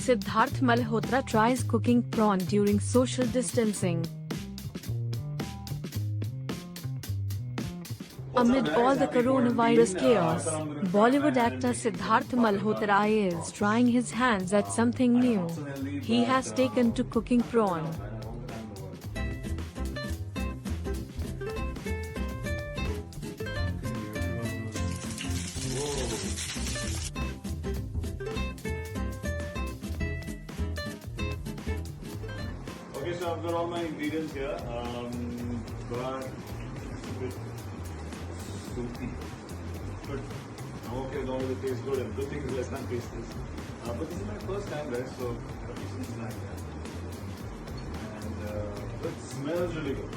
Sidharth Malhotra tries cooking prawn during social distancing. Amid all the coronavirus chaos, Bollywood actor Sidharth Malhotra is trying his hands at something new. He has taken to cooking prawn. Okay, so I've got all my ingredients here, but it's a bit soupy. But I'm okay as long as it tastes good, and good thing is less than taste this. But this is my first time, guys, so it's like that. And it smells really good.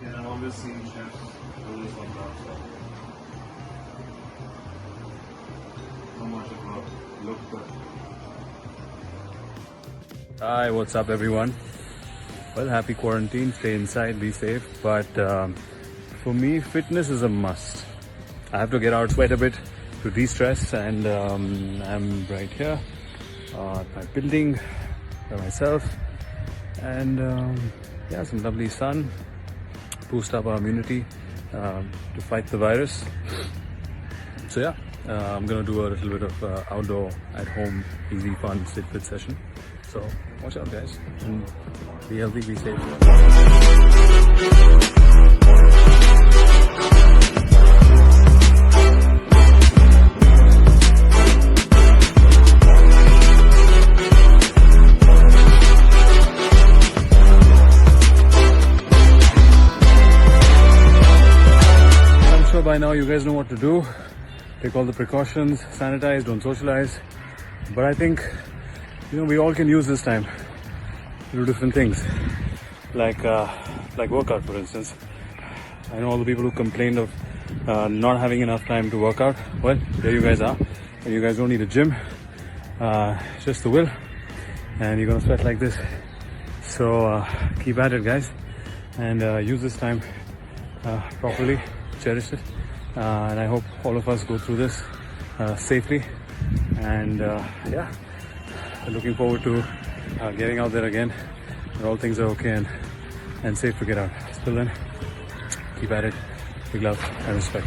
Okay, I've always seen chefs do this on top, so how much it will look good. Hi, what's up everyone? Well, happy quarantine, stay inside, be safe, but for me, fitness is a must. I have to get out, sweat a bit to de-stress, and I'm right here at my building by myself, and yeah, some lovely sun, boost up our immunity to fight the virus. So yeah, I'm gonna do a little bit of outdoor, at home, easy, fun sit fit session. So watch out, guys, and be healthy, be safe. I'm sure by now you guys know what to do. Take all the precautions, sanitize, don't socialize. But I think, you know, we all can use this time to do different things, like workout, for instance. I know all the people who complained of not having enough time to work out. Well, there you guys are, and you guys don't need a gym, just the will, and you're gonna sweat like this. So keep at it, guys, and use this time properly, cherish it, and I hope all of us go through this safely, and yeah, looking forward to getting out there again when all things are okay and safe to get out. Till then, keep at it. Big love and respect.